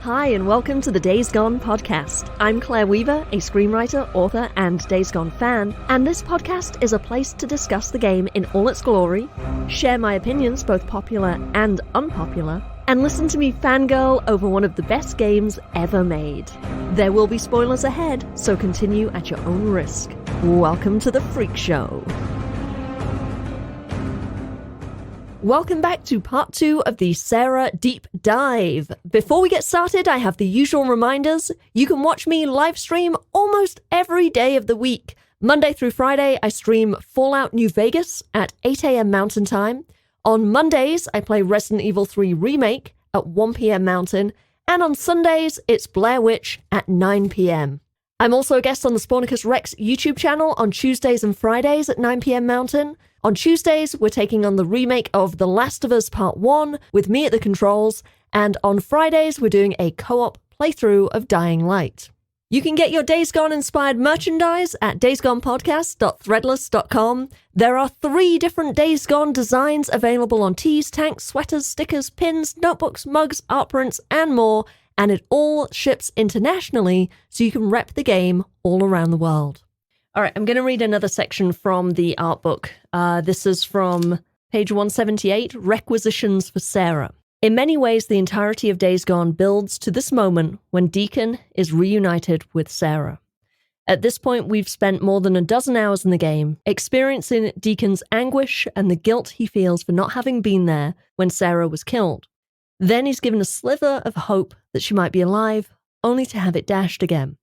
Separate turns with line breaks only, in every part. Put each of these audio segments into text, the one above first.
Hi, and welcome to the Days Gone podcast. I'm Claire Weaver, a screenwriter, author, and Days Gone fan, and this podcast is a place to discuss the game in all its glory, share my opinions, both popular and unpopular, and listen to me fangirl over one of the best games ever made. There will be spoilers ahead, so continue at your own risk. Welcome to the Freak Show. Welcome back to part 2 of the Sarah Deep Dive. Before we get started, I have the usual reminders. You can watch me live stream almost every day of the week. Monday through Friday, I stream Fallout New Vegas at 8 a.m. Mountain Time. On Mondays, I play Resident Evil 3 Remake at 1 p.m. Mountain. And on Sundays, it's Blair Witch at 9 p.m. I'm also a guest on the Spornicus Rex YouTube channel on Tuesdays and Fridays at 9 p.m. Mountain. On Tuesdays, we're taking on the remake of The Last of Us Part 1 with me at the controls, and on Fridays, we're doing a co-op playthrough of Dying Light. You can get your Days Gone inspired merchandise at daysgonepodcast.threadless.com. There are 3 different Days Gone designs available on tees, tanks, sweaters, stickers, pins, notebooks, mugs, art prints, and more, and it all ships internationally, so you can rep the game all around the world. All right, I'm going to read another section from the art book. This is from page 178, Requisitions for Sarah. In many ways, the entirety of Days Gone builds to this moment when Deacon is reunited with Sarah. At this point, we've spent more than a dozen hours in the game, experiencing Deacon's anguish and the guilt he feels for not having been there when Sarah was killed. Then he's given a sliver of hope that she might be alive, only to have it dashed again.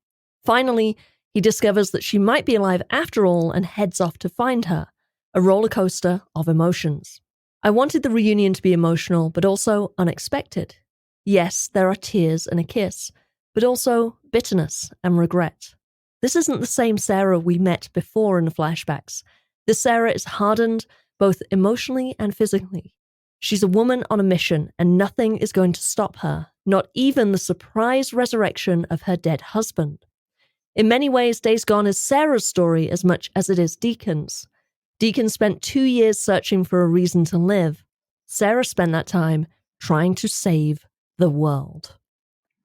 Finally, he discovers that she might be alive after all and heads off to find her, a roller coaster of emotions. I wanted the reunion to be emotional, but also unexpected. Yes, there are tears and a kiss, but also bitterness and regret. This isn't the same Sarah we met before in the flashbacks. This Sarah is hardened both emotionally and physically. She's a woman on a mission, and nothing is going to stop her, not even the surprise resurrection of her dead husband. In many ways, Days Gone is Sarah's story as much as it is Deacon's. Deacon spent 2 years searching for a reason to live. Sarah spent that time trying to save the world.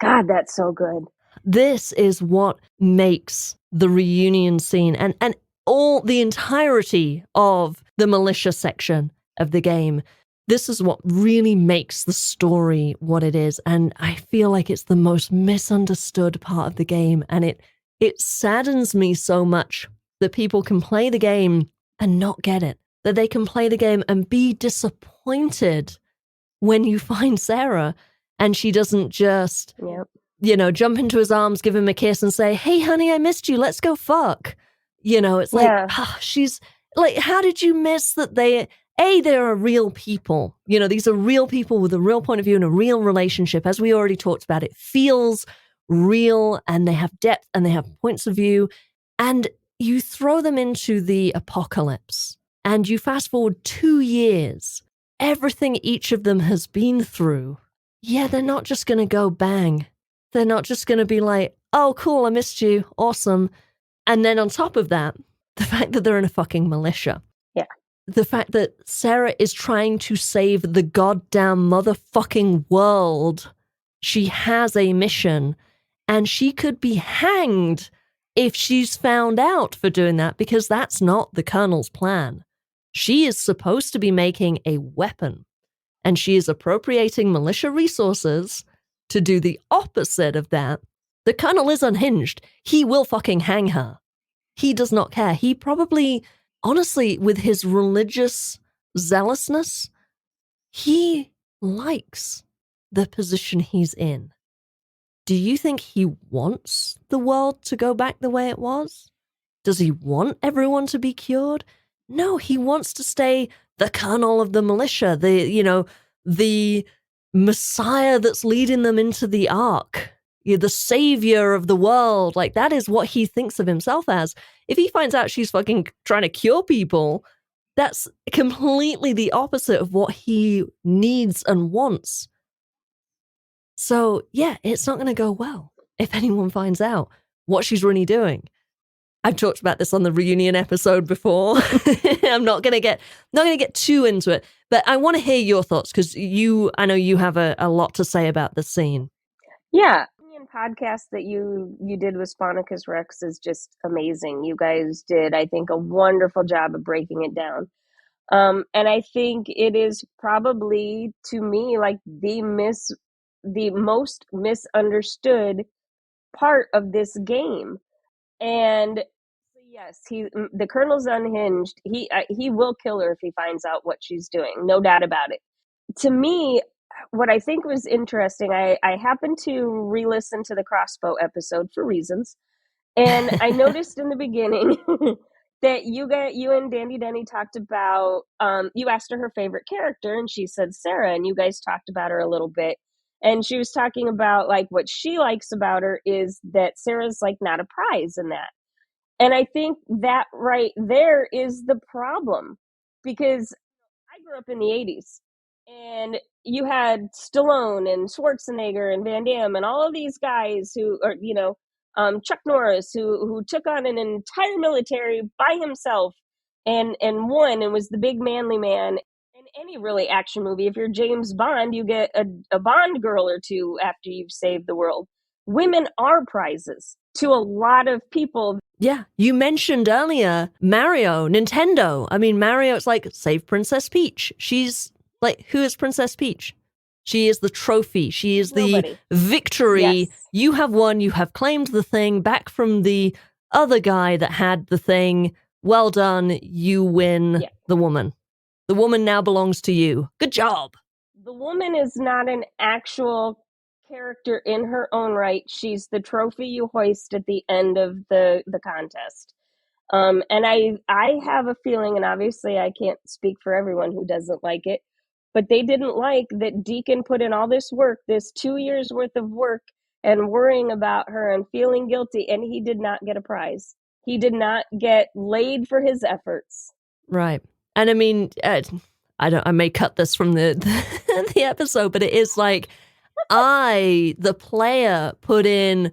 God, that's so good.
This is what makes the reunion scene and all the entirety of the militia section of the game. This is what really makes the story what it is. And I feel like it's the most misunderstood part of the game. And it saddens me so much that people can play the game and not get it. That they can play the game and be disappointed when you find Sarah and she doesn't just, jump into his arms, give him a kiss and say, "Hey, honey, I missed you. Let's go fuck." It's like, she's like, how did you miss that they are real people? These are real people with a real point of view and a real relationship. As we already talked about, it feels real and they have depth and they have points of view, and you throw them into the apocalypse and you fast forward 2 years, everything each of them has been through. Yeah, they're not just going to go bang. They're not just going to be like, "Oh, cool, I missed you. Awesome." And then on top of that, the fact that they're in a fucking militia.
Yeah.
The fact that Sarah is trying to save the goddamn motherfucking world. She has a mission. And she could be hanged if she's found out for doing that, because that's not the Colonel's plan. She is supposed to be making a weapon, and she is appropriating militia resources to do the opposite of that. The Colonel is unhinged. He will fucking hang her. He does not care. He probably, honestly, with his religious zealousness, he likes the position he's in. Do you think he wants the world to go back the way it was? Does he want everyone to be cured? No, he wants to stay the colonel of the militia, the messiah that's leading them into the ark, the savior of the world. Like, that is what he thinks of himself as. If he finds out she's fucking trying to cure people, that's completely the opposite of what he needs and wants. So, yeah, it's not going to go well if anyone finds out what she's really doing. I've talked about this on the reunion episode before. I'm not going to get too into it, but I want to hear your thoughts because I know you have a lot to say about the scene.
Yeah. The podcast that you did with Sponicus Rex is just amazing. You guys did, I think, a wonderful job of breaking it down. And I think it is probably, to me, like the most misunderstood part of this game. And yes, the Colonel's unhinged. He will kill her if he finds out what she's doing. No doubt about it. To me, what I think was interesting, I happened to re-listen to the crossbow episode for reasons, and I noticed in the beginning that you and Dandy Denny talked about, you asked her favorite character, and she said Sarah, and you guys talked about her a little bit. And she was talking about like what she likes about her is that Sarah's like not a prize in that. And I think that right there is the problem, because I grew up in the 80s, and you had Stallone and Schwarzenegger and Van Damme and all of these guys who are, Chuck Norris, who took on an entire military by himself and won and was the big manly man. In any really action movie, if you're James Bond, you get a Bond girl or two after you've saved the world. Women are prizes to a lot of people.
Yeah, you mentioned earlier Mario, Nintendo. I mean, Mario, it's like, save Princess Peach. She's like, who is Princess Peach? She is the trophy. She is the
Nobody.
victory.
Yes.
You have won. You have claimed the thing back from the other guy that had the thing. Well done. You win the woman. The woman now belongs to you. Good job.
The woman is not an actual character in her own right. She's the trophy you hoist at the end of the contest. And I have a feeling, and obviously I can't speak for everyone who doesn't like it, but they didn't like that Deacon put in all this work, this 2 years worth of work, and worrying about her and feeling guilty, and he did not get a prize. He did not get laid for his efforts.
Right. And I mean, I may cut this from the the episode, but it is like, the player, put in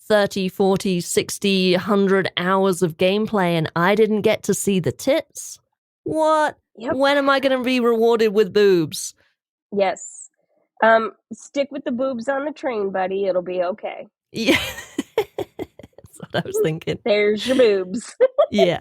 30, 40, 60, 100 hours of gameplay, and I didn't get to see the tits? What?
Yep.
When am I going to be rewarded with boobs?
Yes. Stick with the boobs on the train, buddy. It'll be okay.
Yeah. That's what I was thinking.
There's your boobs.
Yeah.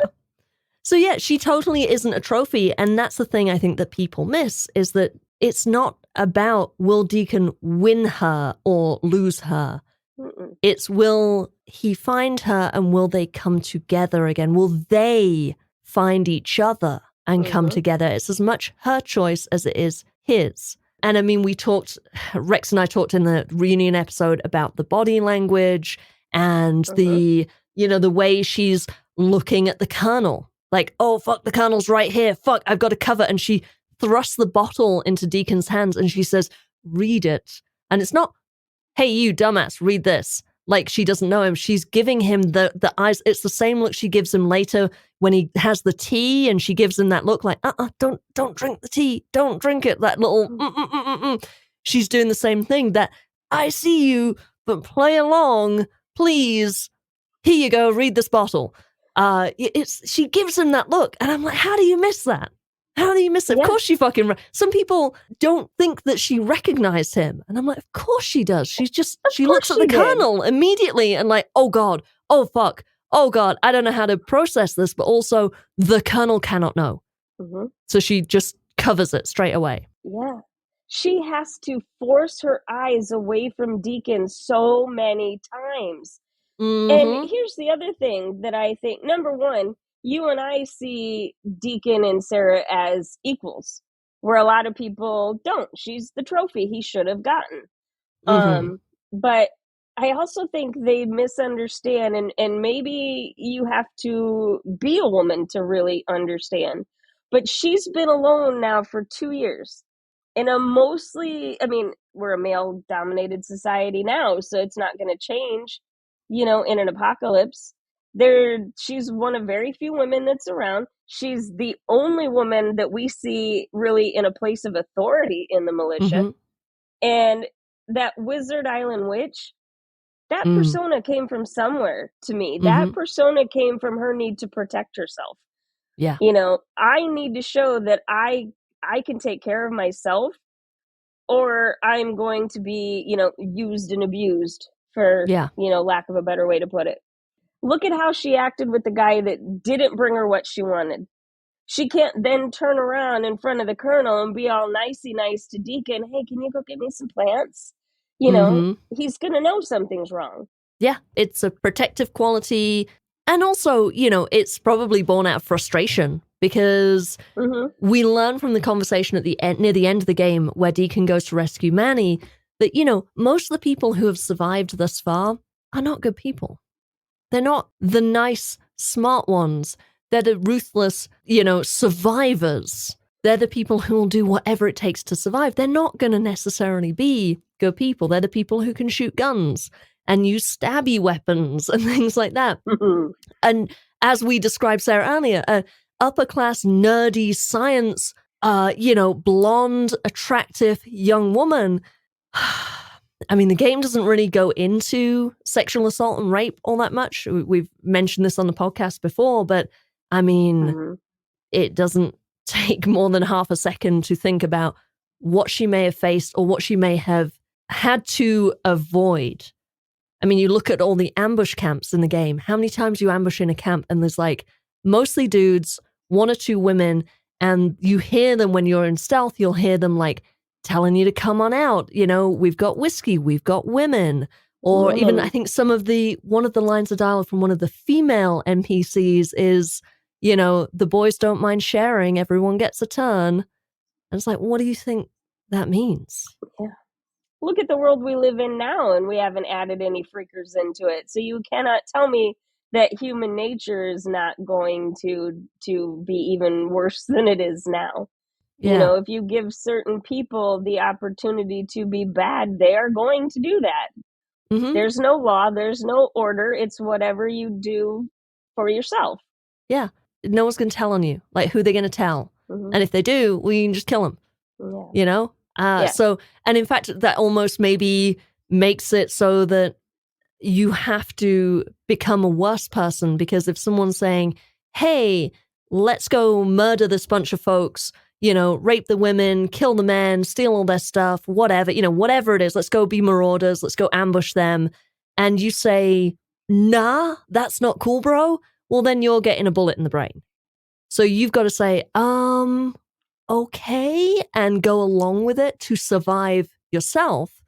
So yeah, she totally isn't a trophy, and that's the thing I think that people miss, is that it's not about will Deacon win her or lose her.
Mm-mm.
It's will he find her and will they come together again? Will they find each other and come together? It's as much her choice as it is his. And I mean, Rex and I talked in the reunion episode about the body language and the way she's looking at the Colonel. Like, oh, fuck, the Colonel's right here. Fuck, I've got to cover. And she thrusts the bottle into Deacon's hands and she says, read it. And it's not, hey, you dumbass, read this. Like, she doesn't know him. She's giving him the eyes. It's the same look she gives him later when he has the tea, and she gives him that look like, don't drink the tea. Don't drink it. That little, She's doing the same thing, that I see you, but play along, please. Here you go, read this bottle. She gives him that look, and I'm like, how do you miss that? How do you miss it?
Yeah.
Of course she fucking... Some people don't think that she recognized him. And I'm like, of course she does. She looks at the Colonel immediately and like, oh God, oh fuck, oh God, I don't know how to process this, but also the Colonel cannot know.
Mm-hmm.
So she just covers it straight away.
Yeah. She has to force her eyes away from Deacon so many times. And here's the other thing that I think, number one, you and I see Deacon and Sarah as equals, where a lot of people don't. She's the trophy he should have gotten. But I also think they misunderstand, and maybe you have to be a woman to really understand. But she's been alone now for 2 years. In a we're a male-dominated society now, so it's not going to change, in an apocalypse. She's one of very few women that's around. She's the only woman that we see really in a place of authority in the militia. And that Wizard Island witch, that persona came from somewhere to me. That persona came from her need to protect herself.
Yeah.
I need to show that I can take care of myself. or I'm going to be, used and abused, for,
Yeah.
lack of a better way to put it. Look at how she acted with the guy that didn't bring her what she wanted. She can't then turn around in front of the colonel and be all nicey nice to Deacon. Hey, can you go get me some plants? He's going to know something's wrong.
Yeah, it's a protective quality. And also, it's probably born out of frustration because we learn from the conversation at the end, near the end of the game, where Deacon goes to rescue Manny, that, most of the people who have survived thus far are not good people. They're not the nice, smart ones. They're the ruthless, survivors. They're the people who will do whatever it takes to survive. They're not going to necessarily be good people. They're the people who can shoot guns and use stabby weapons and things like that. And as we described Sarah earlier, upper class, nerdy science, blonde, attractive young woman. I mean, the game doesn't really go into sexual assault and rape all that much. We've mentioned this on the podcast before, but I mean, it doesn't take more than half a second to think about what she may have faced or what she may have had to avoid. I mean, you look at all the ambush camps in the game. How many times you ambush in a camp and there's like mostly dudes, one or two women, and you hear them when you're in stealth, you'll hear them like telling you to come on out. We've got whiskey, we've got women. Or even I think one of the lines of dialogue from one of the female NPCs is, the boys don't mind sharing, everyone gets a turn. And it's like, what do you think that means?
Yeah. Look at the world we live in now, and we haven't added any freakers into it. So you cannot tell me that human nature is not going to be even worse than it is now.
Yeah.
If you give certain people the opportunity to be bad, they are going to do that. There's no law, there's no order. It's whatever you do for yourself.
Yeah. No one's going to tell on you. Like, who they're going to tell. And if they do, we can just kill them. Yeah. So, and in fact, that almost maybe makes it so that you have to become a worse person, because if someone's saying, hey, let's go murder this bunch of folks, rape the women, kill the men, steal all their stuff, whatever, whatever it is, let's go be marauders, let's go ambush them. And you say, nah, that's not cool, bro. Well, then you're getting a bullet in the brain. So you've got to say, okay, and go along with it to survive yourself.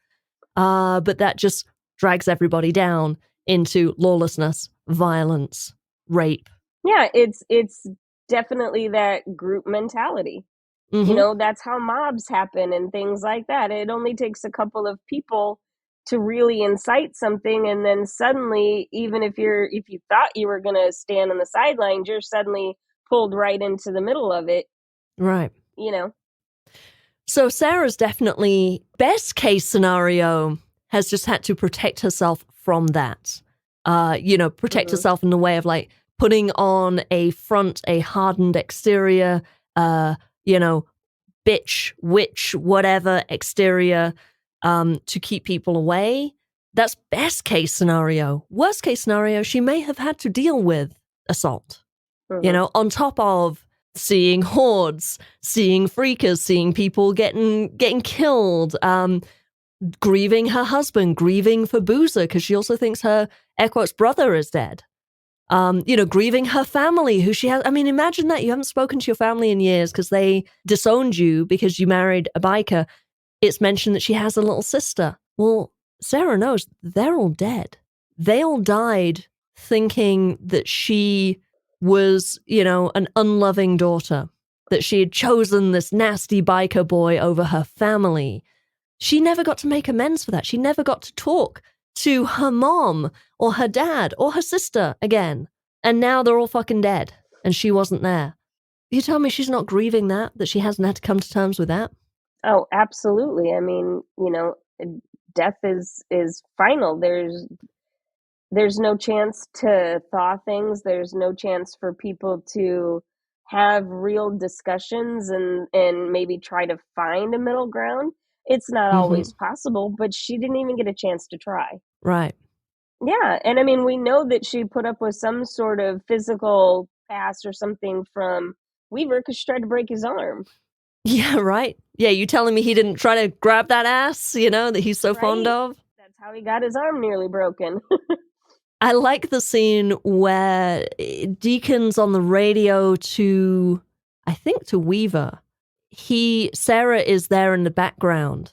But that just drags everybody down into lawlessness, violence, rape.
Yeah, it's definitely that group mentality. That's how mobs happen and things like that. It only takes a couple of people to really incite something, and then suddenly, even if you thought you were going to stand on the sidelines, you're suddenly pulled right into the middle of it.
Right. So Sarah's definitely, best case scenario, has just had to protect herself from that. Protect herself in the way of like putting on a front, a hardened exterior, bitch, witch, whatever exterior, to keep people away. That's best case scenario. Worst case scenario, she may have had to deal with assault, on top of seeing hordes, seeing freakers, seeing people getting killed, grieving her husband, grieving for Boozer, because she also thinks her, air quotes, brother is dead. Grieving her family, who she has. I mean, imagine that you haven't spoken to your family in years because they disowned you because you married a biker. It's mentioned that she has a little sister. Well, Sarah knows they're all dead. They all died thinking that she was, an unloving daughter, that she had chosen this nasty biker boy over her family. She never got to make amends for that. She never got to talk to her mom or her dad or her sister again. And now they're all fucking dead and she wasn't there. You tell me she's not grieving that she hasn't had to come to terms with that?
Oh, absolutely. I mean, death is final. There's no chance to thaw things. There's no chance for people to have real discussions and maybe try to find a middle ground. It's not always possible, but she didn't even get a chance to try.
Right.
Yeah. And I mean, we know that she put up with some sort of physical pass or something from Weaver because she tried to break his arm.
Yeah, right. Yeah, you telling me he didn't try to grab that ass, you know, that he's so fond
Right?
of?
That's how he got his arm nearly broken.
I like the scene where Deacon's on the radio to, I think, to Weaver. Sarah is there in the background,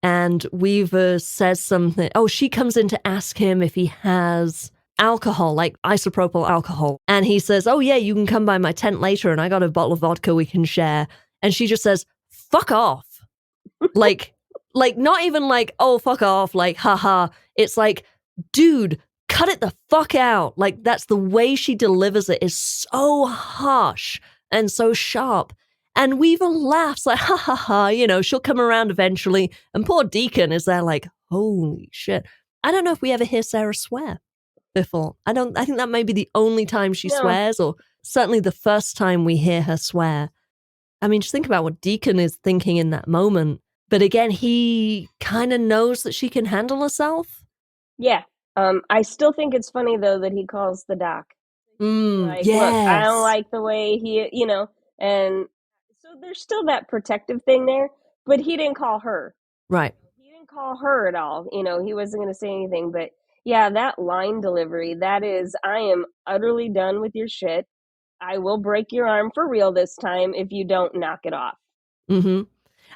and Weaver says something. Oh, she comes in to ask him if he has alcohol, like isopropyl alcohol. And he says, oh, yeah, you can come by my tent later, and I got a bottle of vodka we can share. And she just says, fuck off. like, not even like, oh, fuck off, like, haha. It's like, dude, cut it the fuck out. Like, that's the way she delivers it is so harsh and so sharp. And Weaver laughs like, ha ha ha, you know, she'll come around eventually. And poor Deacon is there like, holy shit. I don't know if we ever hear Sarah swear before. I think that may be the only time she swears, or certainly the first time we hear her swear. I mean, just think about what Deacon is thinking in that moment. But again, he kind of knows that she can handle herself.
Yeah. I still think it's funny, though, that he calls the doc. Like,
Yes.
look, I don't like the way he, you know, and so there's still that protective thing there, but he didn't call her.
Right.
He didn't call her at all. You know, he wasn't going to say anything, but yeah, that line delivery, that is, I am utterly done with your shit. I will break your arm for real this time if you don't knock it off.
Mm-hmm.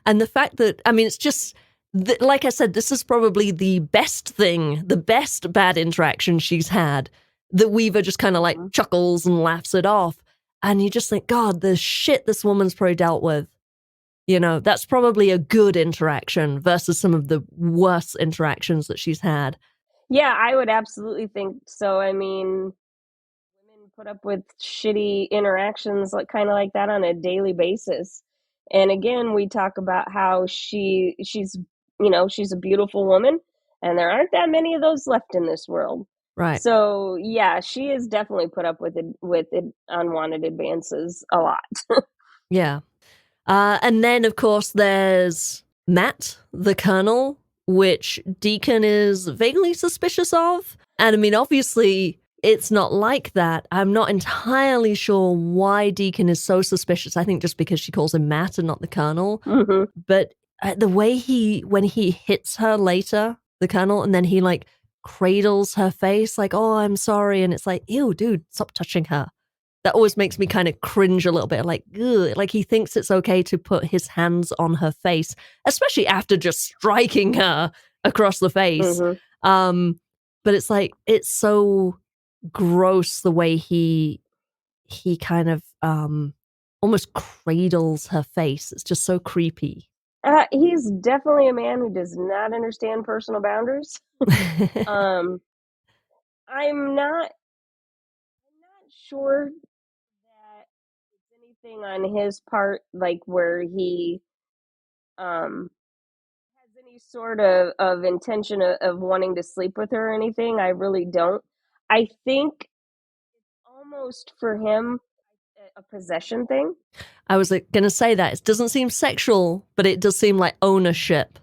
And the fact that, I mean, it's just, like I said, this is probably the best bad interaction she's had, that Weaver just kind of like chuckles and laughs it off. And you just think, God, the shit this woman's probably dealt with. You know, that's probably a good interaction versus some of the worst interactions that she's had.
Yeah, I would absolutely think so. I mean, women put up with shitty interactions like kind of like that on a daily basis. And again, we talk about how she's you know, she's a beautiful woman and there aren't that many of those left in this world.
Right.
So, yeah, she has definitely put up with unwanted advances a lot.
Yeah. And then, of course, there's Matt, the Colonel, which Deacon is vaguely suspicious of. And I mean, obviously, it's not like that. I'm not entirely sure why Deacon is so suspicious. I think just because she calls him Matt and not the Colonel.
Mm-hmm.
But the way when he hits her later, the Colonel, and then he like cradles her face, like, oh, I'm sorry. And it's like, ew, dude, stop touching her. That always makes me kind of cringe a little bit, like, ugh, like he thinks it's okay to put his hands on her face, especially after just striking her across the face.
Mm-hmm.
But it's like, it's so gross the way he kind of almost cradles her face. It's just so creepy.
He's definitely a man who does not understand personal boundaries. I'm not sure that it's anything on his part, like where he has any sort of intention of wanting to sleep with her or anything. I really don't. I think it's almost for him a possession thing.
I was going to say that. It doesn't seem sexual, but it does seem like ownership.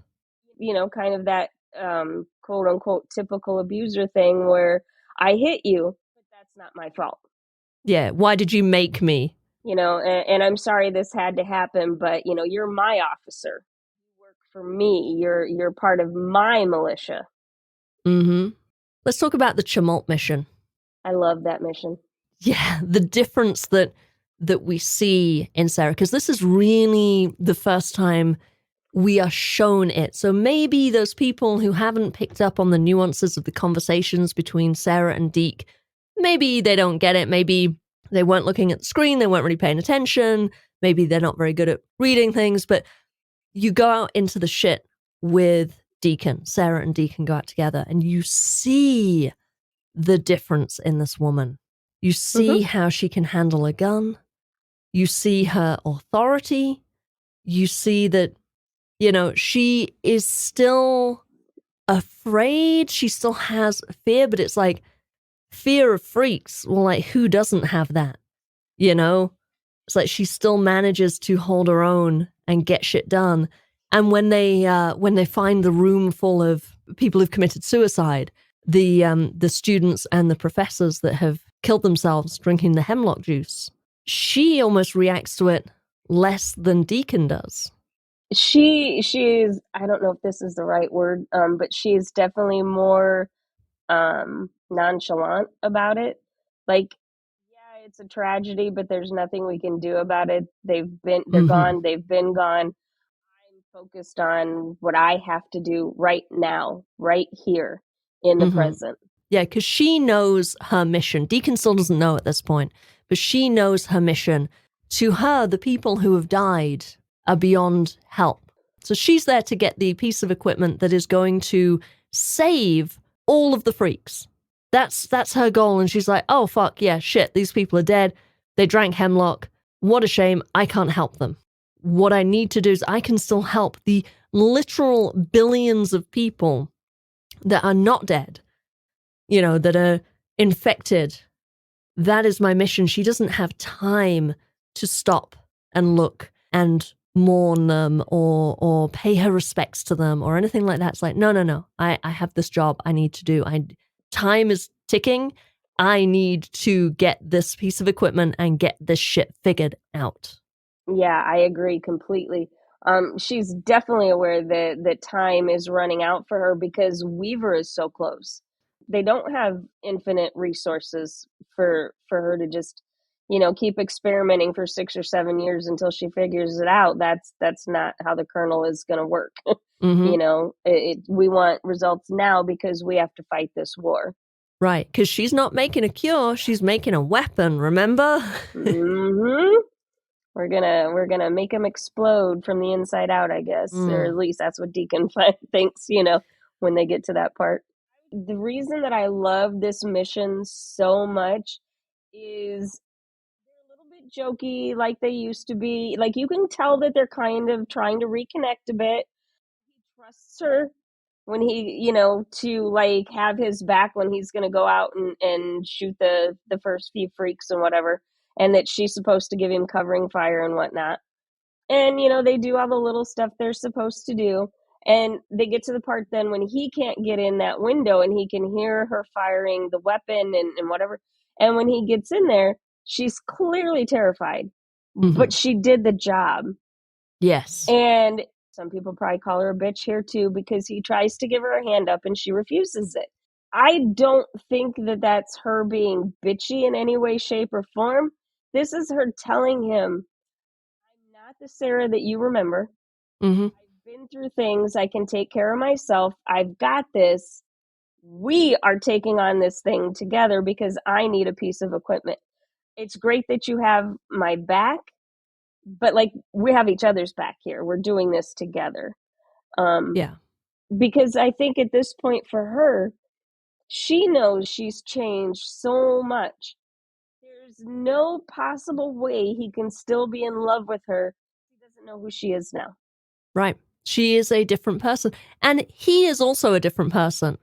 You know, kind of that quote unquote typical abuser thing where I hit you, but that's not my fault.
Yeah, why did you make me?
You know, and I'm sorry this had to happen, but you know, you're my officer. You work for me. You're part of my militia.
Mm-hmm. Let's talk about the Chamult mission.
I love that mission.
Yeah, the difference that we see in Sarah, because this is really the first time we are shown it. So maybe those people who haven't picked up on the nuances of the conversations between Sarah and Deke, maybe they don't get it. Maybe they weren't looking at the screen. They weren't really paying attention. Maybe they're not very good at reading things. But you go out into the shit with Deacon. Sarah and Deacon go out together, and you see the difference in this woman. You see how she can handle a gun. You see her authority. You see that, you know, she is still afraid. She still has fear, but it's like fear of freaks. Well, like, who doesn't have that? You know? It's like she still manages to hold her own and get shit done. And when they find the room full of people who've committed suicide, the students and the professors that have killed themselves drinking the hemlock juice, she almost reacts to it
less than Deacon does. She is, I don't know if this is the right word, but she is definitely more nonchalant about it. Like, yeah, it's a tragedy, but there's nothing we can do about it. They're gone, they've been gone. I'm focused on what I have to do right now, right here in the present. Yeah, because she knows her mission. Deacon still doesn't know at this point, but she knows her mission. To her, the people who have died are beyond help. So she's there to get the piece of equipment that is going to save all of the freaks. That's her goal. And she's like, oh, fuck, yeah, shit, these people are dead. They drank hemlock. What a shame. I can't help them. What I need to do is I can still help the literal billions of people that are not dead, that are infected. That is my mission. She doesn't have time to stop and look and mourn them or pay her respects to them or anything like that. It's like, no. I have this job I need to do. Time is ticking. I need to get this piece of equipment and get this shit figured out. Yeah, I agree completely. She's definitely aware that time is running out for her because Weaver is so close. They don't have infinite resources for her to just, keep experimenting for 6 or 7 years until she figures it out. That's not how the Colonel is going to work. We want results now because we have to fight this war. Right, because she's not making a cure; she's making a weapon. Remember? Mm-hmm. We're gonna make him explode from the inside out, I guess, or at least that's what Deacon thinks. When they get to that part. The reason that I love this mission so much is they're a little bit jokey, like they used to be. Like you can tell that they're kind of trying to reconnect a bit. He trusts her when he, to like have his back when he's going to go out and shoot the first few freaks and whatever, and that she's supposed to give him covering fire and whatnot. And, they do all the little stuff they're supposed to do. And they get to the part then when he can't get in that window and he can hear her firing the weapon and whatever. And when he gets in there, she's clearly terrified, but she did the job. Yes. And some people probably call her a bitch here too, because he tries to give her a hand up and she refuses it. I don't think that that's her being bitchy in any way, shape, or form. This is her telling him, I'm not the Sarah that you remember. I've been through things. I can take care of myself. I've got this. We are taking on this thing together because I need a piece of equipment. It's great that you have my back, but like we have each other's back here. We're doing this together. Yeah. Because I think at this point for her, she knows she's changed so much. There's no possible way he can still be in love with her. He doesn't know who she is now. Right. She is a different person. And he is also a different person.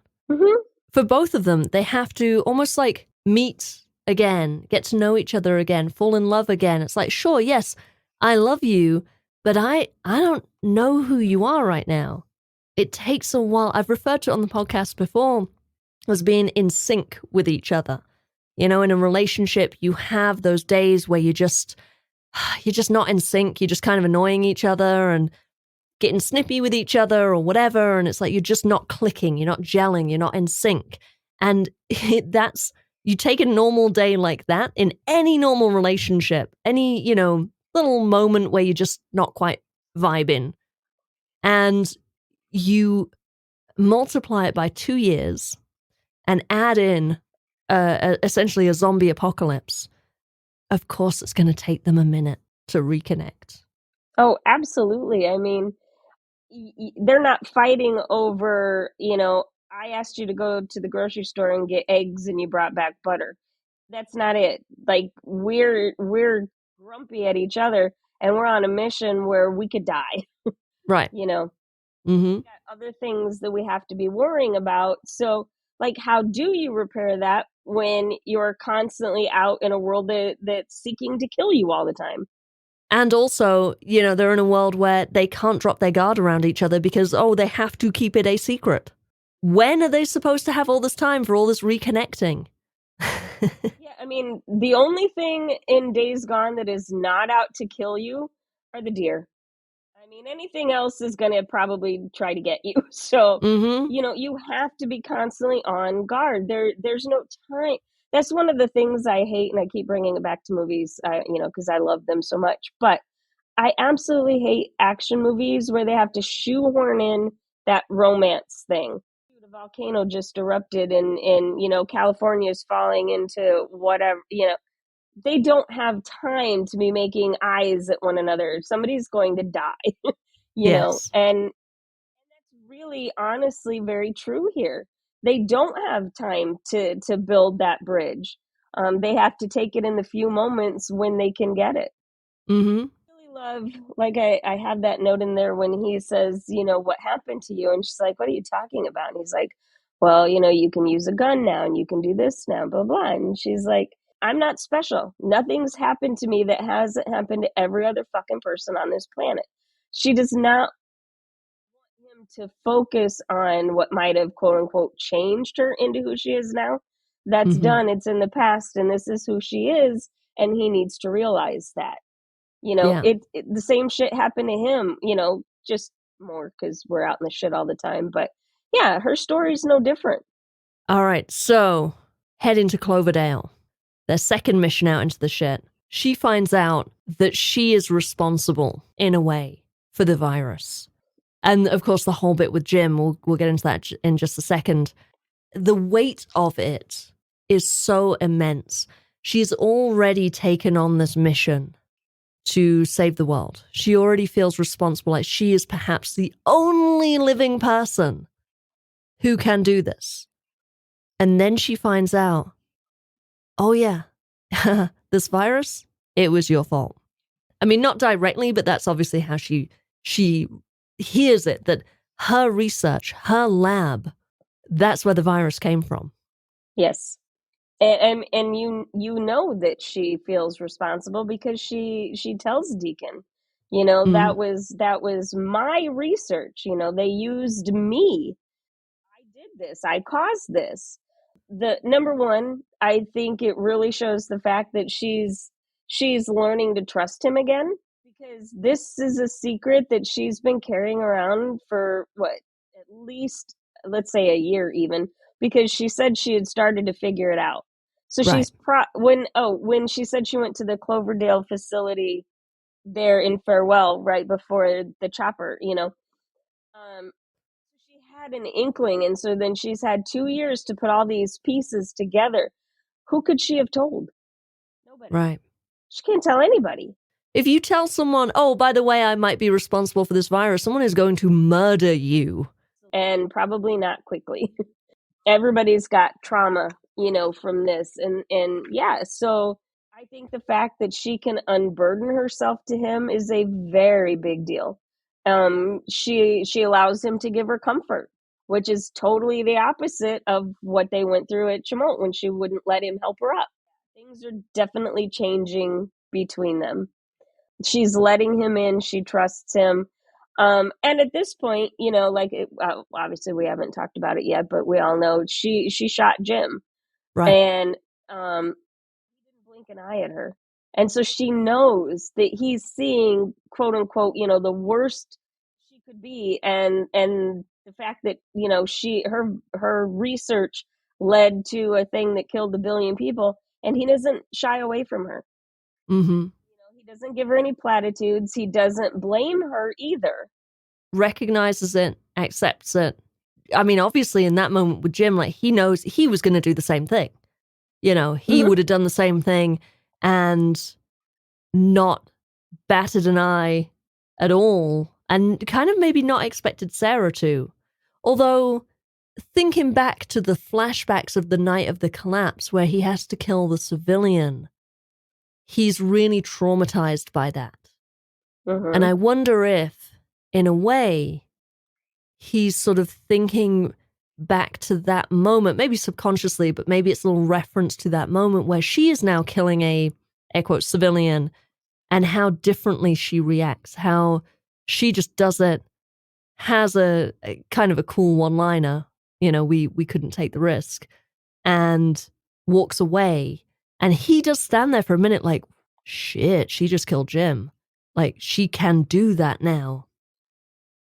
For both of them, they have to almost like meet again, get to know each other again, fall in love again. It's like, sure, yes, I love you, but I don't know who you are right now. It takes a while. I've referred to it on the podcast before as being in sync with each other. In a relationship, you have those days where you're just not in sync. You're just kind of annoying each other and getting snippy with each other or whatever. And it's like, you're just not clicking. You're not gelling. You're not in sync. And you take a normal day like that in any normal relationship, any, little moment where you're just not quite vibing, and you multiply it by 2 years and add in essentially a zombie apocalypse. Of course, it's going to take them a minute to reconnect. Oh, absolutely. I mean, they're not fighting over, I asked you to go to the grocery store and get eggs and you brought back butter. That's not it. Like we're grumpy at each other and we're on a mission where we could die. Right. We got other things that we have to be worrying about. So like, how do you repair that when you're constantly out in a world that's seeking to kill you all the time? And also, they're in a world where they can't drop their guard around each other because, they have to keep it a secret. When are they supposed to have all this time for all this reconnecting? Yeah, I mean, the only thing in Days Gone that is not out to kill you Or the deer. I mean, anything else is going to probably try to get you. So,
Mm-hmm.
you have to be constantly on guard. There's no time. That's one of the things I hate, and I keep bringing it back to movies, because I love them so much. But I absolutely hate action movies where they have to shoehorn in that romance thing. The volcano just erupted, and California is falling into whatever. They don't have time to be making eyes at one another. Somebody's going to die,
Yes.
and that's really honestly very true here. They don't have time to build that bridge. They have to take it in the few moments when they can get it.
Mm-hmm.
Really love, like, I have that note in there when he says, what happened to you? And she's like, what are you talking about? And he's like, well, you can use a gun now and you can do this now, blah, blah. And she's like, I'm not special. Nothing's happened to me that hasn't happened to every other fucking person on this planet. She does not want him to focus on what might have, quote unquote, changed her into who she is now. That's
Mm-hmm.
done. It's in the past, and this is who she is. And he needs to realize that.
Yeah.
The same shit happened to him, just more because we're out in the shit all the time. But yeah, her story's no different.
All right, so head into Cloverdale. Their second mission out into the shit. She finds out that she is responsible, in a way, for the virus. And of course, the whole bit with Jim, we'll get into that in just a second. The weight of it is so immense. She's already taken on this mission to save the world. She already feels responsible, like she is perhaps the only living person who can do this. And then she finds out, oh yeah, this virus, it was your fault. I mean, not directly, but that's obviously how she hears it, that her research, her lab, that's where the virus came from.
Yes. And you know that she feels responsible because she tells Deacon,
Mm,
that was my research. They used me. I did this. I caused this. The number one, I think it really shows the fact that she's learning to trust him again, because this is a secret that she's been carrying around for what, at least, let's say, a year even, because she said she had started to figure it out. So
right.
when she said she went to the Cloverdale facility there in Farewell right before the chopper, she had an inkling, and so then she's had 2 years to put all these pieces together. Who could she have told? Nobody.
Right.
She can't tell anybody.
If you tell someone, oh, by the way, I might be responsible for this virus, someone is going to murder you.
And probably not quickly. Everybody's got trauma, from this. And yeah, so I think the fact that she can unburden herself to him is a very big deal. She allows him to give her comfort, which is totally the opposite of what they went through at Chamult when she wouldn't let him help her up. Things are definitely changing between them. She's letting him in. She trusts him. And at this point, obviously we haven't talked about it yet, but we all know she shot Jim,
Right.
and he didn't blink an eye at her. And so she knows that he's seeing, quote unquote, the worst she could be. And the fact that, her research led to a thing that killed 1 billion people, and he doesn't shy away from her.
Mm-hmm.
He doesn't give her any platitudes. He doesn't blame her either.
Recognizes it, accepts it. I mean, obviously, in that moment with Jim, like, he knows he was going to do the same thing. He would have done the same thing and not batted an eye at all, and kind of maybe not expected Sarah to. Although, thinking back to the flashbacks of the night of the collapse where he has to kill the civilian, he's really traumatized by that. And I wonder if, in a way, he's sort of thinking back to that moment, maybe subconsciously, but maybe it's a little reference to that moment where she is now killing a, air quotes, civilian, and how differently she reacts, how she just does it, has a kind of a cool one-liner, we couldn't take the risk, and walks away. And he does stand there for a minute like, shit, she just killed Jim. Like, she can do that now.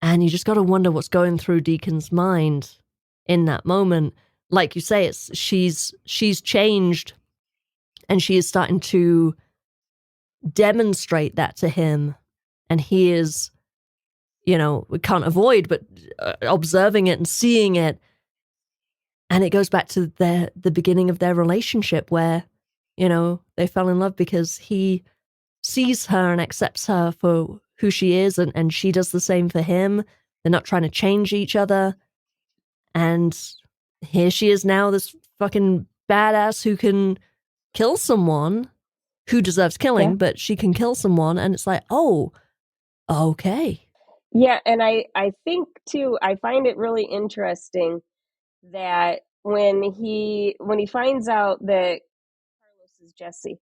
And you just got to wonder what's going through Deacon's mind in that moment. Like you say, she's changed, and she is starting to demonstrate that to him. And he is, we can't avoid but observing it and seeing it. And it goes back to the beginning of their relationship where, they fell in love because he sees her and accepts her for who she is, and she does the same for him. They're not trying to change each other. And here she is now, this fucking badass who can kill someone who deserves
Yeah.
killing, but she can kill someone, and it's like, oh, okay.
Yeah, and I think too, I find it really interesting that when he finds out that Carlos is Jesse,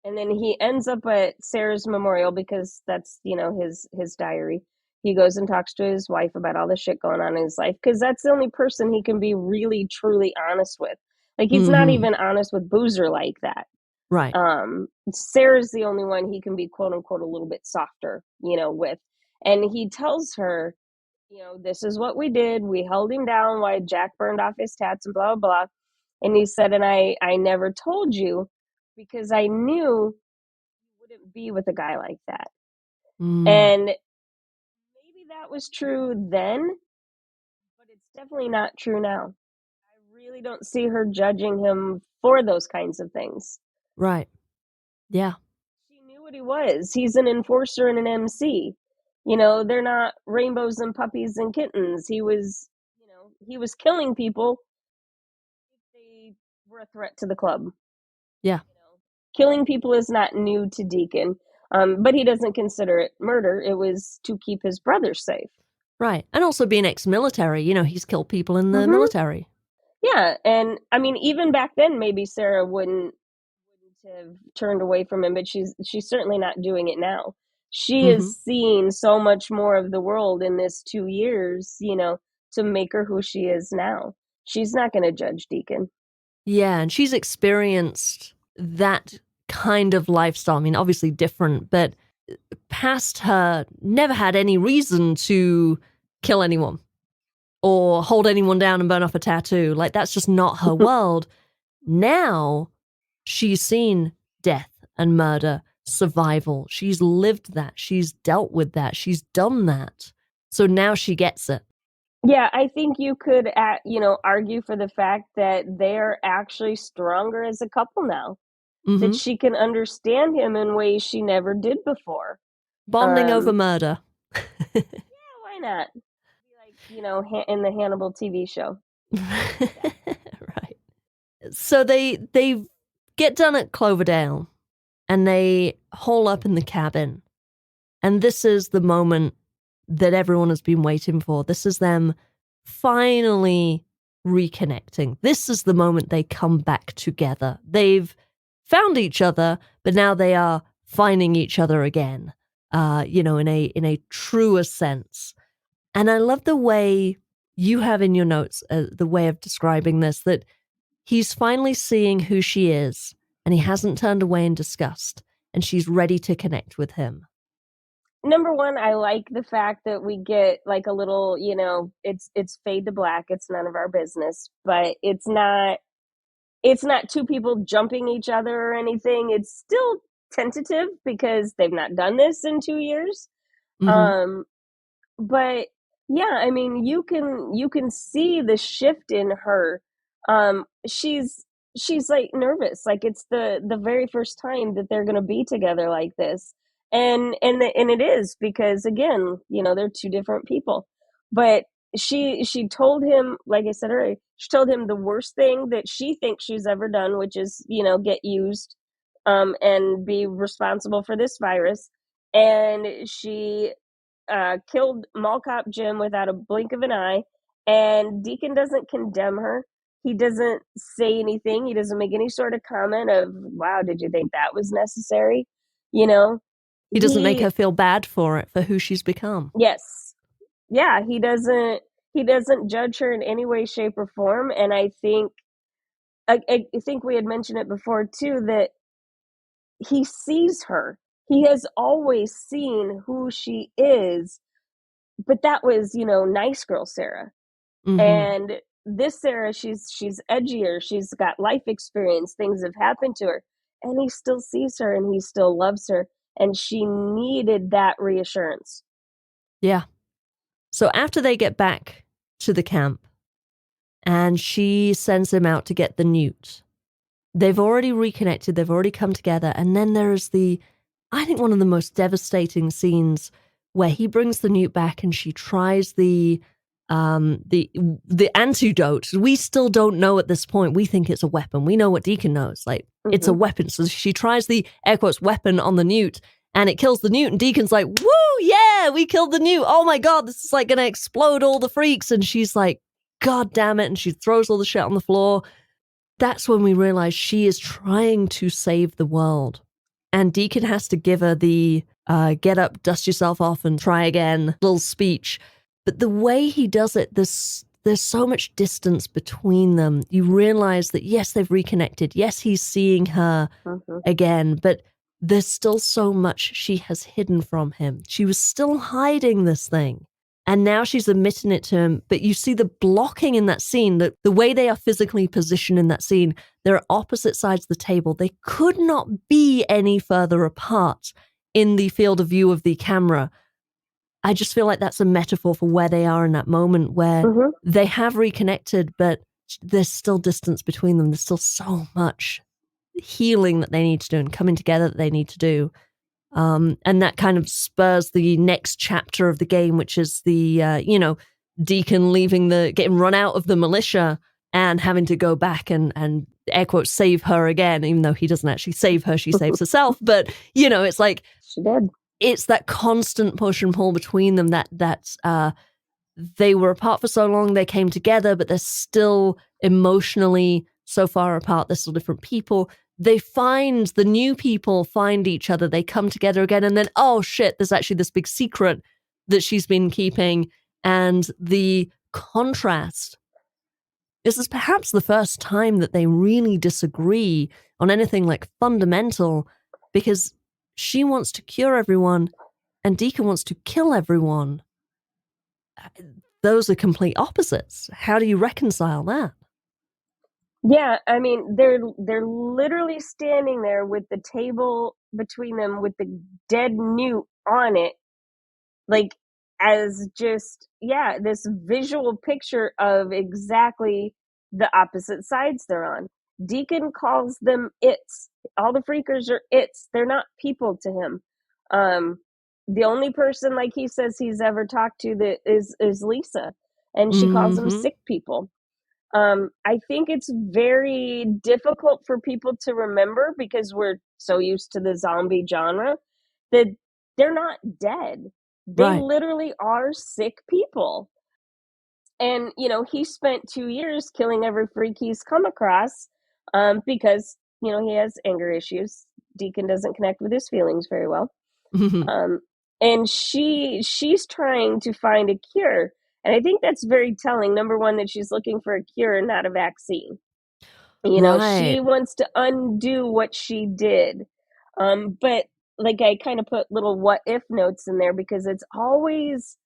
and then he ends up at Sarah's memorial because that's, his diary. He goes and talks to his wife about all the shit going on in his life because that's the only person he can be really truly honest with. Like, he's not even honest with Boozer like that.
Right.
Sarah's the only one he can be, quote unquote, a little bit softer, with. And he tells her, this is what we did. We held him down while Jack burned off his tats and blah, blah, blah. And he said, and I never told you because I knew you wouldn't be with a guy like that. And maybe that was true then, but it's definitely not true now. I really don't see her judging him for those kinds of things.
Right. Yeah.
She knew what he was. He's an enforcer and an MC. They're not rainbows and puppies and kittens. He was killing people if they were a threat to the club.
Yeah.
Killing people is not new to Deacon, but he doesn't consider it murder. It was to keep his brother safe.
Right. And also being ex-military, he's killed people in the military.
Yeah, and I mean, even back then, maybe Sarah wouldn't have turned away from him, but she's certainly not doing it now. She has seen so much more of the world in this 2 years, to make her who she is now. She's not going to judge Deacon.
Yeah, and she's experienced that kind of lifestyle. I mean, obviously different, but past her never had any reason to kill anyone or hold anyone down and burn off a tattoo. Like, that's just not her world. Now she's seen death and murder, survival. She's lived that. She's dealt with that. She's done that. So now she gets it.
Yeah, I think you could, argue for the fact that they're actually stronger as a couple now. That she can understand him in ways she never did before.
Bonding over murder.
Yeah, why not? Like, in the Hannibal TV show.
Right. So they get done at Cloverdale and they hole up in the cabin. And this is the moment that everyone has been waiting for. This is them finally reconnecting. This is the moment they come back together. They've found each other, but now they are finding each other again, in a truer sense. And I love the way you have in your notes, the way of describing this, that he's finally seeing who she is, and he hasn't turned away in disgust, and she's ready to connect with him.
Number one, I like the fact that we get like a little, it's fade to black. It's none of our business, but it's not two people jumping each other or anything. It's still tentative because they've not done this in 2 years. But yeah, I mean, you can see the shift in her. She's like nervous, like it's the very first time that they're going to be together like this. And it is because, again, they're two different people. But she told him, like I said earlier, she told him the worst thing that she thinks she's ever done, which is, get used and be responsible for this virus. And she killed Mall Cop Jim without a blink of an eye. And Deacon doesn't condemn her. He doesn't say anything. He doesn't make any sort of comment of, wow, did you think that was necessary?
He doesn't make her feel bad for it, for who she's become.
Yes. Yeah, he doesn't judge her in any way, shape, or form. And I think we had mentioned it before too, that he sees her. he has always seen who she is, but that was, nice girl Sarah.
Mm-hmm.
And this Sarah, she's edgier, she's got life experience, things have happened to her, and he still sees her and he still loves her, and she needed that reassurance.
Yeah. So after they get back to the camp and she sends him out to get the newt, they've already reconnected, they've already come together, and then there is I think one of the most devastating scenes where he brings the newt back and she tries the antidote. We still don't know at this point. We think it's a weapon. We know what Deacon knows. Like, it's a weapon. So she tries the air quotes weapon on the newt and it kills the newt. And Deacon's like, woo, yeah, we killed the newt. Oh my God, this is like going to explode all the freaks. And she's like, God damn it. And she throws all the shit on the floor. That's when we realize she is trying to save the world. And Deacon has to give her the get up, dust yourself off, and try again little speech. But the way he does it, there's so much distance between them. You realize that, yes, they've reconnected. Yes, he's seeing her again, but there's still so much she has hidden from him. She was still hiding this thing. And now she's admitting it to him. But you see the blocking in that scene, the way they are physically positioned in that scene, they're opposite sides of the table. They could not be any further apart in the field of view of the camera. I just feel like that's a metaphor for where they are in that moment where they have reconnected, but there's still distance between them. There's still so much healing that they need to do and coming together that they need to do. And that kind of spurs the next chapter of the game, which is the, Deacon getting run out of the militia and having to go back and air quotes, save her again, even though he doesn't actually save her, she saves herself. But, it's like,
she did.
It's that constant push and pull between them that they were apart for so long, they came together, but they're still emotionally so far apart. They're still different people. The new people find each other. They come together again. And then, oh shit, there's actually this big secret that she's been keeping. And the contrast. This is perhaps the first time that they really disagree on anything like fundamental, because she wants to cure everyone and Deacon wants to kill everyone. Those are complete opposites. How do you reconcile that?
Yeah, I mean, they're literally standing there with the table between them with the dead newt on it, like, as just, this visual picture of exactly the opposite sides they're on. Deacon calls them its. All the freakers are its. They're not people to him. The only person, like he says, he's ever talked to that is Lisa, and she calls them sick people. I think it's very difficult for people to remember because we're so used to the zombie genre that they're not dead. They literally are sick people. And, he spent 2 years killing every freak he's come across because, he has anger issues. Deacon doesn't connect with his feelings very well. And she's trying to find a cure. And I think that's very telling. Number one, that she's looking for a cure, not a vaccine. She wants to undo what she did. But like, I kind of put little what if notes in there because it's always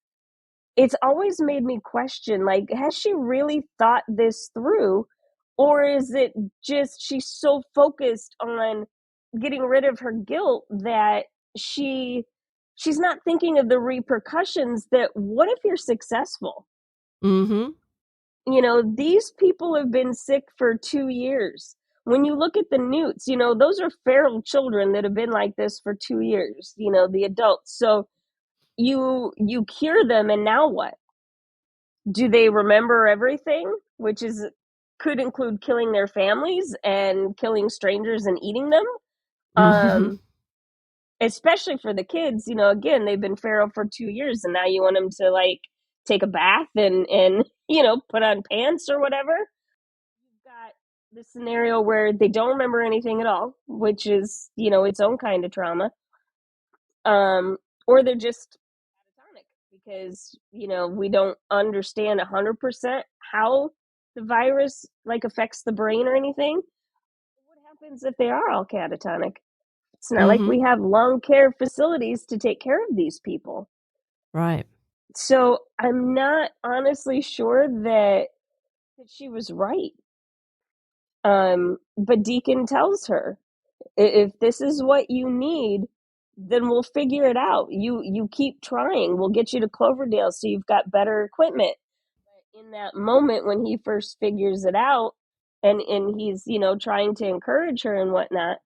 made me question, like, has she really thought this through? Or is it just she's so focused on getting rid of her guilt that she's not thinking of the repercussions that what if you're successful? These people have been sick for 2 years. When you look at the newts, those are feral children that have been like this for 2 years, the adults. So you cure them, and now what? Do they remember everything? Which could include killing their families and killing strangers and eating them. Especially for the kids, again, they've been feral for 2 years, and now you want them to, like, take a bath and put on pants or whatever. You've got the scenario where they don't remember anything at all, which is, its own kind of trauma. Or they're just catatonic because, we don't understand 100% how the virus, like, affects the brain or anything. What happens if they are all catatonic? It's not like we have long care facilities to take care of these people.
Right.
So I'm not honestly sure that she was right. But Deacon tells her, if this is what you need, then we'll figure it out. You keep trying. We'll get you to Cloverdale so you've got better equipment. But in that moment when he first figures it out and he's, trying to encourage her and whatnot,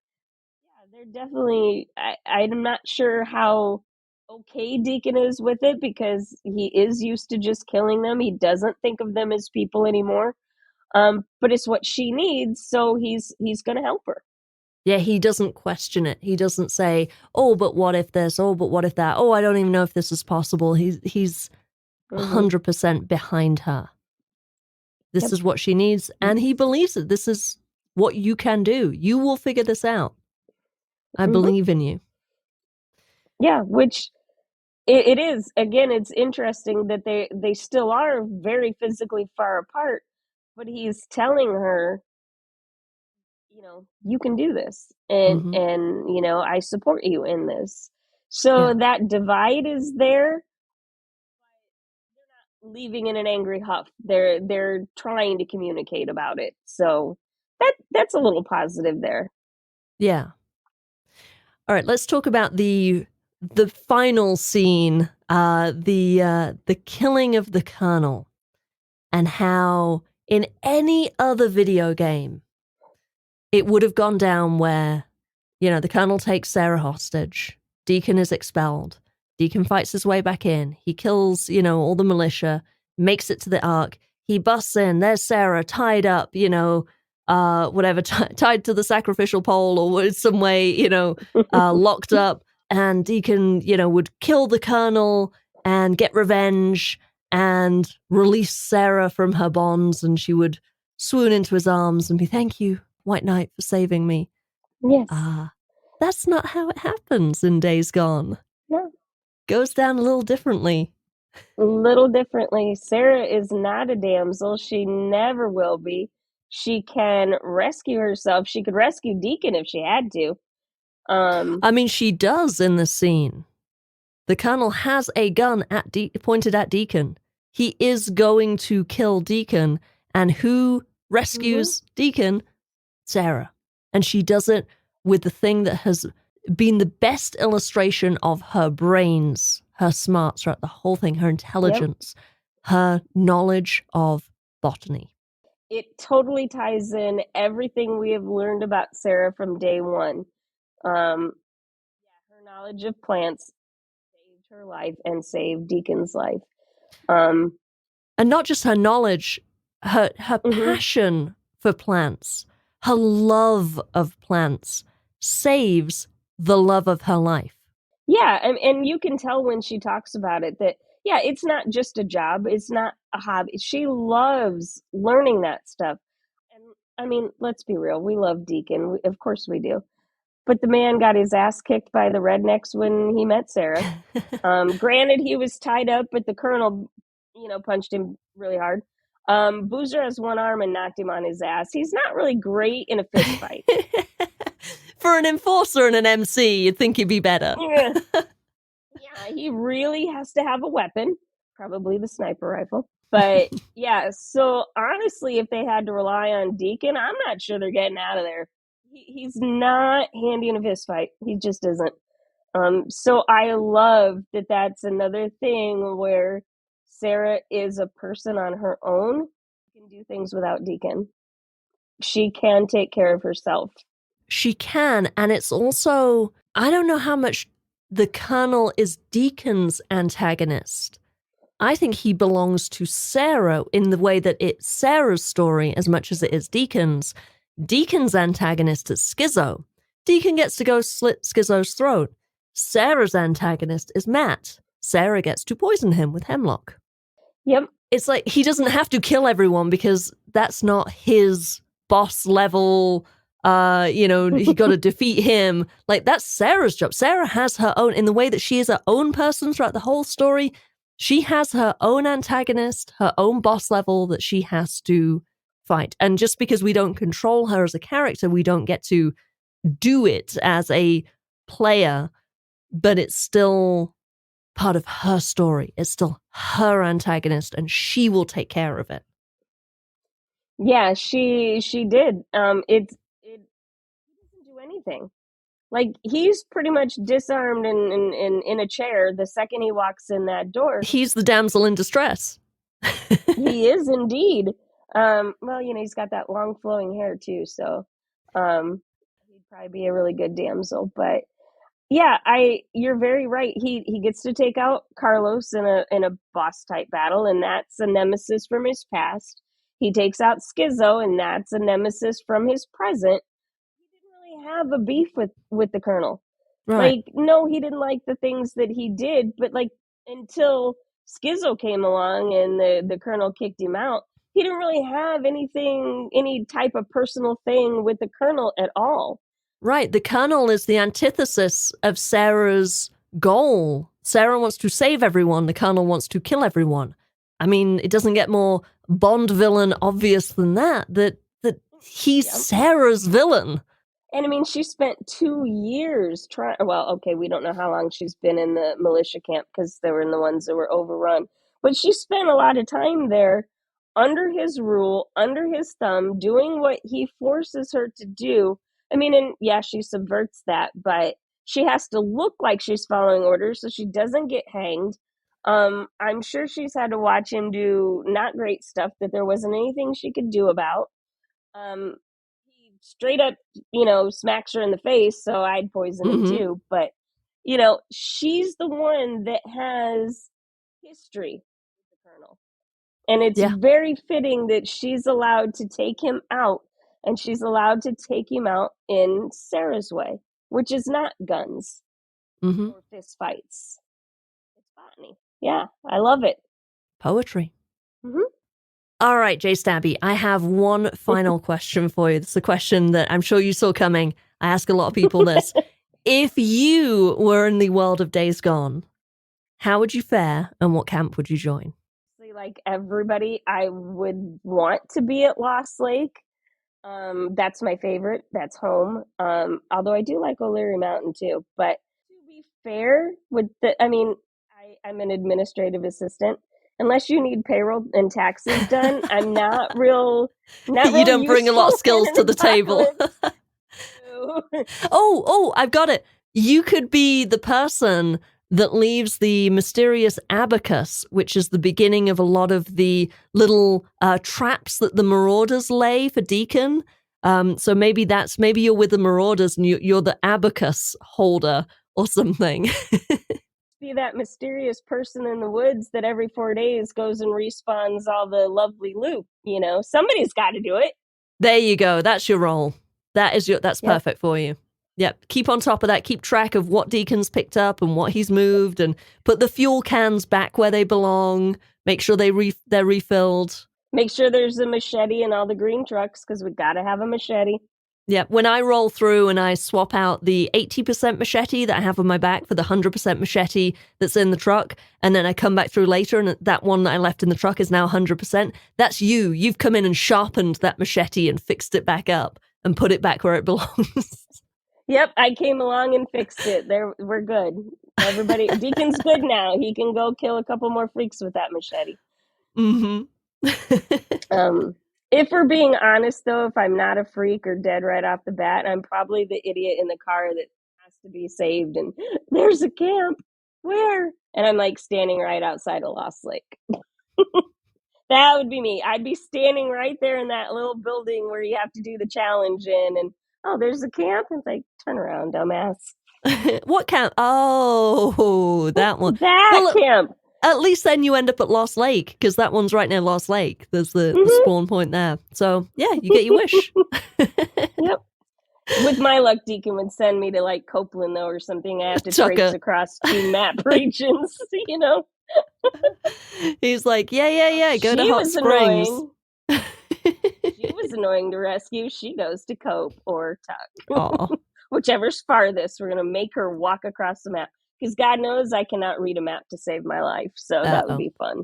yeah, they're definitely I'm not sure how okay Deacon is with it because he is used to just killing them. He doesn't think of them as people anymore. But it's what she needs, so he's going to help her.
Yeah, he doesn't question it. He doesn't say, "Oh, but what if this? Oh, but what if that? Oh, I don't even know if this is possible." He's 100% behind her. This
Yep.
is what she needs, and he believes it. This is what you can do. You will figure this out. I believe in you.
Yeah, which it is. Again, it's interesting that they still are very physically far apart, but he's telling her, you can do this, and I support you in this. So
Yeah.
that divide is there. They're not leaving in an angry huff. They're trying to communicate about it. So that's a little positive there.
Yeah. All right, let's talk about the final scene, the killing of the Colonel, and how in any other video game it would have gone down where, the Colonel takes Sarah hostage, Deacon is expelled, Deacon fights his way back in, he kills, all the militia, makes it to the Ark, he busts in, there's Sarah tied up, whatever, tied to the sacrificial pole or some way, locked up, and Deacon, would kill the Colonel and get revenge and release Sarah from her bonds, and she would swoon into his arms and be, "Thank you, White Knight, for saving me."
Yes.
That's not how it happens in Days Gone.
No.
Goes down a little differently.
A little differently. Sarah is not a damsel. She never will be. She can rescue herself. She could rescue Deacon if she had to.
I mean, she does in the scene. The Colonel has a gun pointed at Deacon. He is going to kill Deacon. And who rescues Deacon? Sarah. And she does it with the thing that has been the best illustration of her brains, her smarts throughout the whole thing, her intelligence, her knowledge of botany.
It totally ties in everything we have learned about Sarah from day one. Her knowledge of plants saved her life and saved Deacon's life.
And not just her knowledge, her passion for plants, her love of plants saves the love of her life.
Yeah, and you can tell when she talks about it that, yeah, it's not just a job. It's not a hobby. She loves learning that stuff. And I mean, let's be real. We love Deacon. Of course we do. But the man got his ass kicked by the rednecks when he met Sarah. Granted, he was tied up, but the Colonel, punched him really hard. Boozer has one arm and knocked him on his ass. He's not really great in a fist fight.
For an enforcer and an MC, you'd think he'd be better.
Yeah, he really has to have a weapon, probably the sniper rifle. But yeah, so honestly, if they had to rely on Deacon, I'm not sure they're getting out of there. He's not handy in a fist fight. He just isn't. So I love that that's another thing where Sarah is a person on her own, can do things without Deacon. She can take care of herself.
She can, and it's also, I don't know how much the Colonel is Deacon's antagonist. I think he belongs to Sarah in the way that it's Sarah's story as much as it is Deacon's. Deacon's antagonist is Schizo. Deacon gets to go slit Schizo's throat. Sarah's antagonist is Matt. Sarah gets to poison him with hemlock.
Yep.
It's like he doesn't have to kill everyone because that's not his boss level. He got to defeat him. Like, that's Sarah's job. Sarah has her own, in the way that she is her own person throughout the whole story. She has her own antagonist, her own boss level that she has to fight. And just because we don't control her as a character, we don't get to do it as a player, but it's still part of her story. It's still her antagonist, and she will take care of it.
Yeah, she did. It he doesn't do anything. Like, he's pretty much disarmed in a chair the second he walks in that door.
He's the damsel in distress.
He is indeed. Well, he's got that long flowing hair too, so he'd probably be a really good damsel. But yeah, you're very right. He gets to take out Carlos in a boss type battle, and that's a nemesis from his past. He takes out Schizo, and that's a nemesis from his present. He didn't really have a beef with the Colonel.
Right.
Like, no, he didn't like the things that he did, but like until Schizo came along and the Colonel kicked him out, he didn't really have any type of personal thing with the Colonel at all.
Right. The Colonel is the antithesis of Sarah's goal. Sarah wants to save everyone. The Colonel wants to kill everyone. I mean, it doesn't get more Bond villain obvious than that he's Sarah's villain.
And I mean, she spent 2 years trying. Well, okay, we don't know how long she's been in the militia camp because they were in the ones that were overrun. But she spent a lot of time there under his rule, under his thumb, doing what he forces her to do. I mean, and yeah, she subverts that, but she has to look like she's following orders so she doesn't get hanged. I'm sure she's had to watch him do not great stuff that there wasn't anything she could do about. He straight up, smacks her in the face, so I'd poison him too. But, she's the one that has history with the Colonel. And it's very fitting that she's allowed to take him out, and she's allowed to take him out in Sarah's way, which is not guns or fist fights. It's botany. Yeah, I love it.
Poetry. All right, JStabe, I have one final question for you. It's a question that I'm sure you saw coming. I ask a lot of people this. If you were in the world of Days Gone, how would you fare and what camp would you join?
Like everybody, I would want to be at Lost Lake. That's my favorite. That's home. Although I do like O'Leary Mountain too. But to be fair, I'm an administrative assistant. Unless you need payroll and taxes done, I'm not real.
You don't bring a lot of skills to the table. I've got it. You could be the person that leaves the mysterious abacus, which is the beginning of a lot of the little traps that the Marauders lay for Deacon. So maybe you're with the Marauders and you're the abacus holder or something.
Be that mysterious person in the woods that every 4 days goes and respawns all the lovely loot. Somebody's got to do it.
There you go. That's your role. That's perfect for you. Yep. Keep on top of that. Keep track of what Deacon's picked up and what he's moved, and put the fuel cans back where they belong. Make sure they're refilled.
Make sure there's a machete in all the green trucks because we got to have a machete.
Yeah, when I roll through and I swap out the 80% machete that I have on my back for the 100% machete that's in the truck, and then I come back through later and that one that I left in the truck is now 100%, that's you. You've come in and sharpened that machete and fixed it back up and put it back where it belongs.
Yep, I came along and fixed it. We're good. Everybody, Deacon's good now. He can go kill a couple more freaks with that machete. If we're being honest, though, if I'm not a freak or dead right off the bat, I'm probably the idiot in the car that has to be saved. And there's a camp. Where? And I'm like standing right outside of Lost Lake. That would be me. I'd be standing right there in that little building where you have to do the challenge in. And, oh, there's a camp. And it's like, turn around, dumbass.
What camp? Oh, that one.
Camp.
At least then you end up at Lost Lake, because that one's right near Lost Lake. There's the spawn point there. So, yeah, you get your wish.
Yep. With my luck, Deacon would send me to, like, Copeland, though, or something. I have to trace across 2 map regions,
He's like, yeah, go to Hot Springs.
She was annoying to rescue. She goes to Cope or Tuck. Whichever's farthest, we're going to make her walk across the map. Because God knows I cannot read a map to save my life, so that would be fun.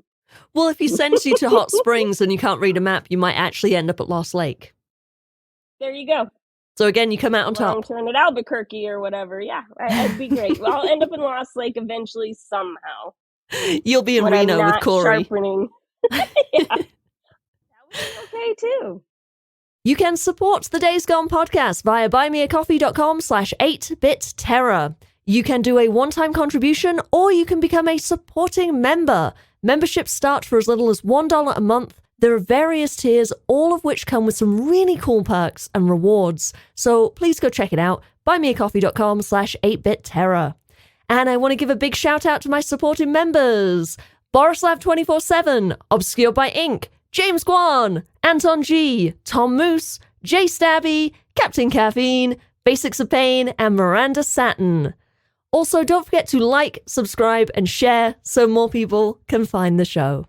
Well, if he sends you to Hot Springs and you can't read a map, you might actually end up at Lost Lake.
There you go.
So again, you come out on top.
Long turn at Albuquerque or whatever. Yeah, I'd be great. Well, I'll end up in Lost Lake eventually somehow.
You'll be in
when
Reno
I'm not
with Corey.
Sharpening. Yeah. That would be okay too.
You can support the Days Gone podcast via buymeacoffee.com/8bitterror. You can do a one-time contribution, or you can become a supporting member. Memberships start for as little as $1 a month. There are various tiers, all of which come with some really cool perks and rewards. So please go check it out. buymeacoffee.com/8bitterror. And I want to give a big shout out to my supporting members: Borislav247, Obscured by Ink, James Guan, Anton G, Tom Moose, JStabe, Captain Caffeine, Basics of Pain, and Miranda Satin. Also, don't forget to like, subscribe, and share so more people can find the show.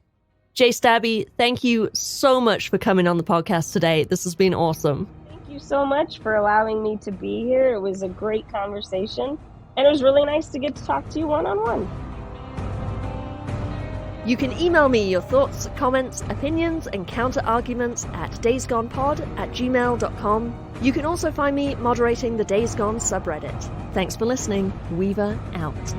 JStabe, thank you so much for coming on the podcast today. This has been awesome.
Thank you so much for allowing me to be here. It was a great conversation, and it was really nice to get to talk to you one-on-one.
You can email me your thoughts, comments, opinions, and counter-arguments at daysgonepod@gmail.com. You can also find me moderating the Days Gone subreddit. Thanks for listening. Weaver out.